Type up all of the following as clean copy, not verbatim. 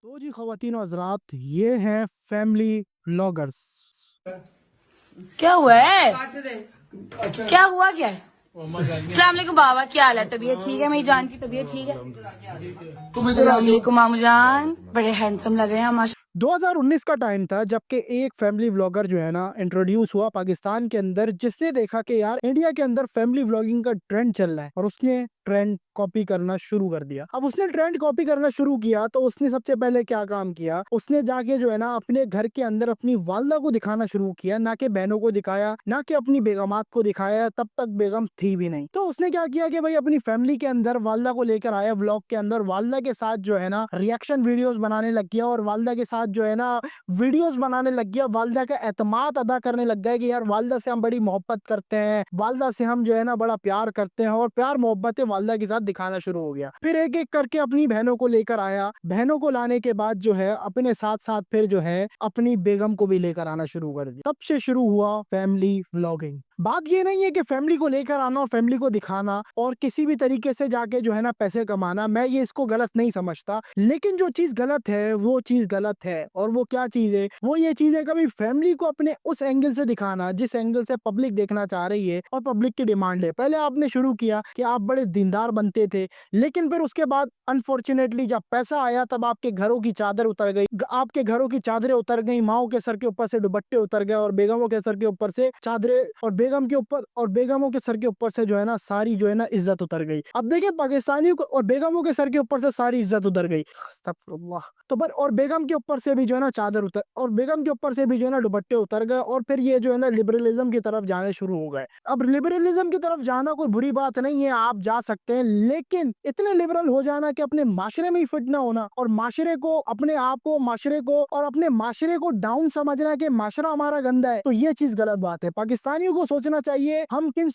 तो जी ख़वातीन और हज़रात, ये हैं फैमिली व्लॉगर्स। क्या हुआ है? क्या हुआ क्या है? अस्सलाम वालेकुम बाबा, क्या हाल है? तबीयत ठीक है? मेरी जान की तबीयत ठीक है? अस्सलाम वालेकुम मामू जान, बड़े हैंडसम लग रहे हैं माशा। 2019 का टाइम था जबकि एक फैमिली व्लॉगर जो है ना इंट्रोड्यूस हुआ पाकिस्तान के अंदर, जिसने देखा कि यार इंडिया के अंदर फैमिली व्लॉगिंग का ट्रेंड चल रहा है और उसने ट्रेंड कॉपी करना शुरू कर दिया। अब उसने ट्रेंड कॉपी करना शुरू किया तो उसने सबसे पहले क्या काम किया, उसने जाके जो है ना अपने घर के अंदर अपनी वालदा को दिखाना शुरू किया, ना कि बहनों को दिखाया, ना कि अपनी बेगमात को दिखाया। तब तक बेगम थी भी नहीं। तो उसने क्या किया कि भाई अपनी फैमिली के अंदर वालदा को लेकर आया व्लॉग के अंदर, वालदा के साथ जो है ना रिएक्शन वीडियोस बनाने लग गया और वालदा के साथ जो है ना वीडियोस बनाने लग गया। वालदा का एतमाद अदा करने लग गया कि यार वालदा से हम बड़ी मोहब्बत करते हैं, वालदा से हम जो है ना बड़ा प्यार करते हैं, और प्यार मोहब्बतें वालदा के साथ दिखाना शुरू हो गया। फिर एक एक करके अपनी बहनों को लेकर आया। बहनों को लाने के बाद जो है अपने साथ साथ फिर जो है अपनी बेगम को भी लेकर आना शुरू कर दिया। तब से शुरू हुआ फैमिली व्लॉगिंग। बात ये नहीं है कि फैमिली को लेकर आना और फैमिली को दिखाना और किसी भी तरीके से जाके जो है ना पैसे कमाना, मैं ये इसको गलत नहीं समझता। लेकिन जो चीज गलत है वो चीज गलत है। और वो क्या चीज है? वो ये चीज है कभी फैमिली को अपने उस एंगल से दिखाना जिस एंगल से पब्लिक देखना चाह रही है और पब्लिक की डिमांड है। पहले आपने शुरू किया कि आप बड़े दीनदार बनते थे, लेकिन फिर उसके बाद अनफॉर्चुनेटली जब पैसा आया तब आपके घरों की चादर उतर गई, आपके घरों की चादरें उतर गई, माओ के सर के ऊपर से दुपट्टे उतर गए और बेगमों के सर के ऊपर से चादरें, और बेगमों के सर के ऊपर से जो है ना सारी जो है ना इज्जत उतर गई। अब देखिए पाकिस्तानियों को, और बेगमों के सर के ऊपर से सारी इज्जत उतर गई। अस्तगफुरुल्लाह। तो पर और बेगम के ऊपर से भी जो है ना चादर उतर, और बेगम के ऊपर से भी जो है ना दुपट्टे उतर गए, और फिर ये जो है ना लिबरलिज्म की तरफ जाने शुरू हो गए। अब लिबरलिज्म की तरफ जाना कोई बुरी बात नहीं है, आप जा सकते हैं, लेकिन इतने लिबरल हो जाना कि अपने माशरे में ही फिट ना होना और माशरे को, अपने आप को, माशरे को और अपने माशरे को डाउन समझना कि माशरा हमारा गंदा है, तो ये चीज गलत बात है। पाकिस्तानियों को सोचना चाहिए हम किन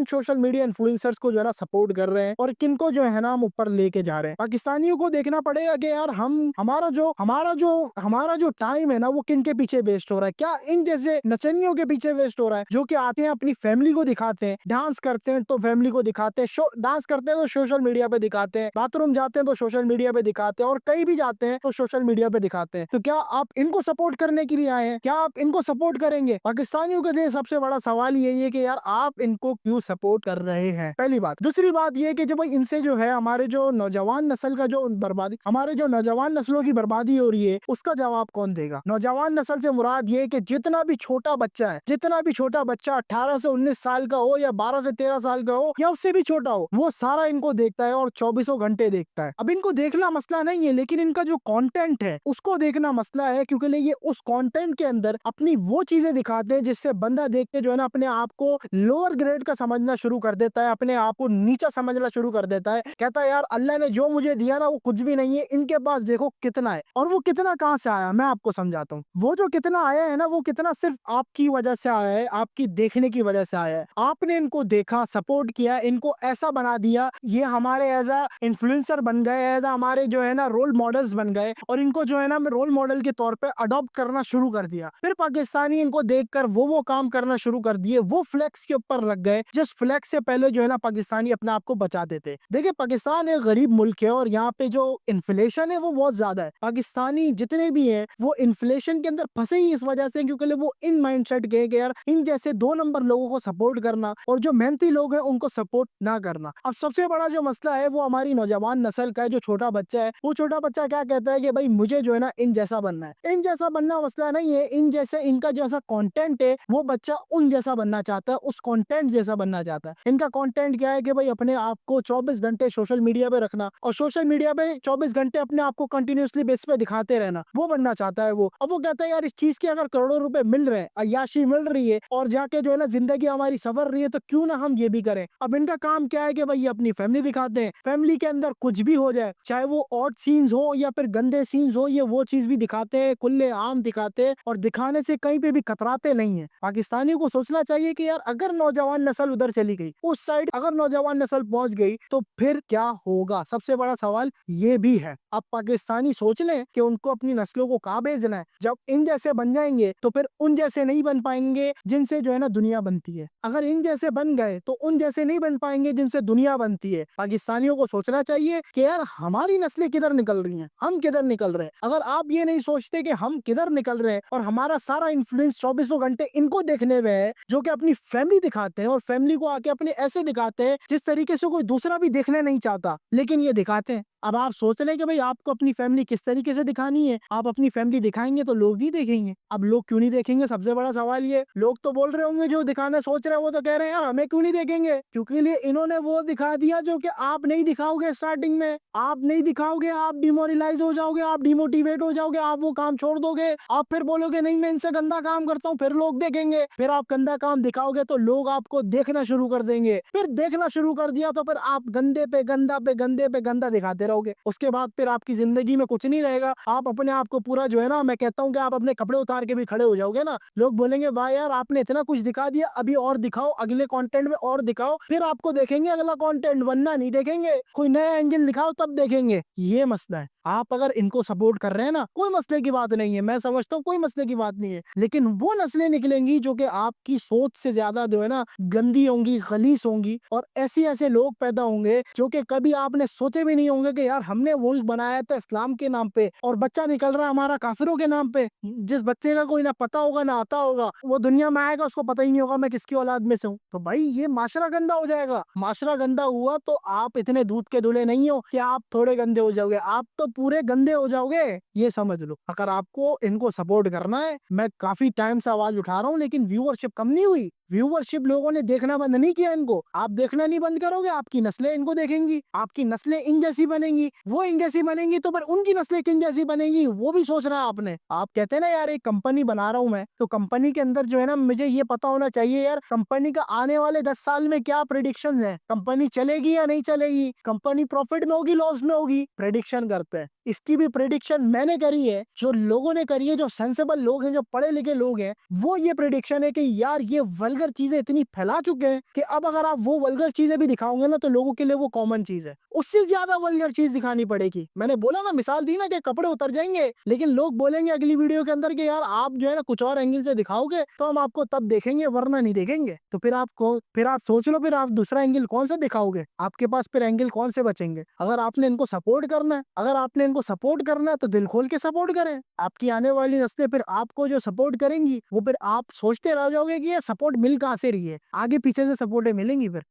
सोशल मीडिया इन्फ्लुएंसर्स को जो है ना सपोर्ट कर रहे हैं और किन को जो है ना हम ऊपर लेके जा रहे हैं। पाकिस्तानियों को देखना पड़ेगा कि यार हम हमारा जो टाइम है ना वो किन के पीछे वेस्ट हो रहा है। क्या इन जैसे नचनियों के पीछे वेस्ट हो रहा है जो कि आते हैं अपनी फैमिली को दिखाते हैं, डांस करते हैं तो फैमिली को दिखाते हैं, डांस करते हैं तो सोशल मीडिया पे दिखाते हैं, बाथरूम जाते हैं तो सोशल मीडिया पे दिखाते हैं, और कहीं भी जाते हैं तो सोशल मीडिया पे दिखाते हैं। तो क्या आप इनको सपोर्ट करने के लिए आए हैं? क्या आप इनको सपोर्ट करेंगे? पाकिस्तानियों के लिए सबसे बड़ा सवाल यही है कि यार आप इनको क्यों सपोर्ट कर रहे हैं? पहली बात। दूसरी बात ये कि जब इनसे जो है हमारे जो नौजवान नस्ल का जो बर्बादी, हमारे जो नौजवान नस्लों की बर्बादी हो रही है, उसका जवाब कौन देगा? नौजवान नस्ल से मुराद ये कि जितना भी छोटा बच्चा है, जितना भी छोटा बच्चा 18 से 19 साल का हो या 12 से 13 साल का हो या उससे भी छोटा हो, वो सारा इनको देखता है और 24 घंटे देखता है। अब इनको देखना मसला नहीं है, लेकिन इनका जो कंटेंट है उसको देखना मसला है, क्योंकि ये उस कंटेंट के अंदर अपनी वो चीजें दिखाते हैं जिससे बंदा देख के जो है ना अपने आप को लोअर ग्रेड का समझना शुरू कर देता है, अपने आप को नीचा समझना शुरू कर देता है। कहता है यार अल्लाह ने जो मुझे दिया ना वो कुछ भी नहीं है, इनके पास देखो कितना है। और वो कितना कहाँ से आया, मैं आपको समझाता हूँ। वो जो कितना आया है ना, वो कितना सिर्फ आपकी वजह से आया है, आपकी देखने की वजह से आया है। आपने इनको देखा, सपोर्ट किया, इनको ऐसा बना दिया, ये हमारे एज अ इन्फ्लुएंसर बन गए, एज अ हमारे जो है ना रोल मॉडल्स बन गए, और इनको जो है ना रोल मॉडल के तौर पे अडॉप्ट करना शुरू कर दिया। फिर पाकिस्तानी इनको देखकर वो काम करना शुरू कर दिए, वो फ्लेक्स के ऊपर लग गए जिस फ्लेक्स से पहले जो है ना पाकिस्तानी अपने आप को बचाते थे। देखिए पाकिस्तान एक गरीब मुल्क है और यहाँ पे जो इन्फ्लेशन है वो बहुत ज्यादा है। पाकिस्तानी जितने भी हैं वो इन्फ्लेशन के अंदर फंसे ही इस वजह से, क्योंकि वो इन माइंडसेट के कि यार इन जैसे 2 नंबर लोगों को सपोर्ट करना और जो मेहनती लोग हैं उनको सपोर्ट ना करना। अब सबसे बड़ा जो मसला है वो हमारी नौजवान नस्ल का है। जो छोटा बच्चा है, वो छोटा बच्चा क्या कहता है कि भाई मुझे जो है ना इन जैसा बनना है। इन जैसा बनना मसला नहीं है, इन जैसे इनका जैसा कंटेंट है वो बच्चा उन जैसा बनना चाहता है, उस कंटेंट जैसा बनना चाहता है। इनका कंटेंट क्या है कि भाई अपने आप को 24 घंटे सोशल मीडिया पे रखना और सोशल मीडिया पे 24 घंटे अपने आप को कंटिन्यूअसली बेस पे दिखाते रहना, वो बनना चाहता है वो। अब वो कहता है यार इस चीज के अगर करोड़ों रुपए मिल रहे हैं, अय्याशी मिल रही है और जाके जो है ना जिंदगी हमारी सवर रही है, तो क्यों ना हम ये भी करें। अब इनका काम क्या है कि भाई अपनी फैमिली दिखाते हैं, फैमिली के अंदर कुछ भी हो जाए, चाहे वो ऑड सीन्स हो या फिर गंदे सीन्स हो, ये वो चीज भी दिखाते हैं, खुले आम दिखाते हैं और दिखाने से कहीं पे भी कतराते नहीं है। पाकिस्तानियों को सोचना चाहिए कि यार अगर नौजवान नस्ल उधर चली गई, उस साइड अगर नौजवान नस्ल पहुंच गई तो फिर क्या होगा? सबसे बड़ा सवाल ये भी है। अब पाकिस्तानी सोच लें कि उनको अपनी नस्लों को कहाँ भेजना है। जब इन जैसे बन जाएंगे तो फिर उन जैसे नहीं बन पाएंगे जिनसे जो है ना दुनिया बनती है। अगर इन जैसे बन गए तो उन जैसे नहीं बन पाएंगे जिनसे दुनिया बनती है। पाकिस्तानियों को सोचना चाहिए कि यार हमारी नस्लें किधर निकल रही हैं, हम किधर निकल रहे हैं। अगर आप ये नहीं सोचते कि हम किधर निकल रहे हैं और हमारा सारा इन्फ्लुएंस 24 घंटे इनको देखने में है, जो कि अपनी फैमिली दिखाते हैं और फैमिली को आके अपने ऐसे दिखाते हैं जिस तरीके से कोई दूसरा भी देखना नहीं चाहता, लेकिन ये दिखाते हैं। अब आप सोच रहे हैं कि भाई आपको अपनी फैमिली किस तरीके से दिखानी है। आप अपनी फैमिली दिखाएंगे तो लोग ही देखेंगे। अब लोग क्यों नहीं देखेंगे? सबसे बड़ा सवाल ये, लोग तो बोल रहे होंगे, जो दिखाना सोच रहे हैं वो तो कह रहे हैं यार हमें क्यों नहीं देखेंगे, क्योंकि लिए इन्होंने वो दिखा दिया जो कि आप नहीं दिखाओगे। स्टार्टिंग में आप नहीं दिखाओगे, आप डिमोरलाइज हो जाओगे, आप डिमोटिवेट हो जाओगे, आप वो काम छोड़ दोगे, आप फिर बोलोगे नहीं मैं इनसे गंदा काम करता हूँ, फिर लोग देखेंगे। फिर आप गंदा काम दिखाओगे तो लोग आपको देखना शुरू कर देंगे। फिर देखना शुरू कर दिया तो फिर आप गंदे पे गंदा पे गंदे पे गंदा दिखाते रहोगे। उसके बाद फिर आपकी जिंदगी में कुछ नहीं रहेगा। आप अपने आप को पूरा जो है ना, मैं कहता हूँ कि आप अपने कपड़े उतार के भी खड़े हो जाओगे ना। लोग बोलेंगे भाई यार आपने इतना कुछ दिखा दिया, अभी और दिखाओ, अगले कंटेंट में और दिखाओ, फिर आपको देखेंगे अगला कंटेंट, वरना नहीं देखेंगे। कोई नया एंगल दिखाओ तब देखेंगे। ये मसला है। आप अगर इनको सपोर्ट कर रहे हैं ना, कोई मसले की बात नहीं है, मैं समझता हूँ कोई मसले की बात नहीं है। लेकिन वो नस्लें निकलेंगी जो कि आपकी सोच से ज्यादा जो है ना गंदी होंगी, खलीस होंगी, और ऐसे ऐसे लोग पैदा होंगे जो कि कभी आपने सोचे भी नहीं होंगे कि यार हमने मुल्क बनाया था इस्लाम के नाम पे और बच्चा निकल रहा है हमारा काफिरों के नाम पे। जिस बच्चे का कोई ना पता होगा ना आता होगा, वो दुनिया में आएगा उसको पता ही नहीं होगा मैं किसकी औलाद में से हूँ। तो भाई ये माशरा गंदा हो जाएगा। माशरा गंदा हुआ तो आप इतने दूध के धुले नहीं हो कि आप थोड़े गंदे हो जाओगे, आप तो पूरे गंदे हो जाओगे। ये समझ लो। अगर आपको इनको सपोर्ट करना है, मैं काफी टाइम से आवाज उठा रहा हूँ लेकिन व्यूअरशिप कम नहीं हुई। व्यूअरशिप लोगों ने देखना बंद नहीं किया इनको। आप देखना नहीं बंद करोगे, आपकी नस्लें इनको देखेंगी, आपकी नस्लें इन जैसी बनेंगी, वो इन जैसी बनेंगी तो फिर उनकी नस्लें किन जैसी बनेंगी, वो भी सोच रहा है आपने। आप कहते हैं ना यार एक कंपनी बना रहा हूँ मैं, तो कंपनी के अंदर जो है ना मुझे ये पता होना चाहिए यार कंपनी का आने वाले 10 साल में क्या प्रेडिक्शन है, कंपनी चलेगी या नहीं चलेगी, कंपनी प्रॉफिट में होगी लॉस में होगी, प्रेडिक्शन करते हैं। इसकी भी प्रेडिक्शन मैंने करी है, जो लोगों ने करी है, जो सेंसेबल लोग हैं, जो पढ़े लिखे लोग हैं, वो ये प्रेडिक्शन है कि यार ये वल्गर चीजें इतनी फैला चुके हैं कि अब अगर आप वो वल्गर चीजें भी दिखाओगे ना तो लोगों के लिए वो कॉमन चीज है। उससे ज्यादा वल्गर चीज दिखानी पड़ेगी। मैंने बोला ना, मिसाल दी ना कि कपड़े उतर जाएंगे, लेकिन लोग बोलेंगे अगली वीडियो के अंदर कि यार आप जो है ना कुछ और एंगल से दिखाओगे तो हम आपको तब देखेंगे, वरना नहीं देखेंगे। तो फिर आप सोच लो, फिर आप दूसरा एंगल कौन सा दिखाओगे? आपके पास फिर एंगल कौन से बचेंगे? अगर आपने इनको सपोर्ट करना है, तो दिल खोल के सपोर्ट करें। आपकी आने वाली नस्लें फिर आपको जो सपोर्ट करेंगी वो फिर आप सोचते रह जाओगे कि ये सपोर्ट मिल कहाँ से रही है, आगे पीछे से सपोर्टें मिलेंगी फिर।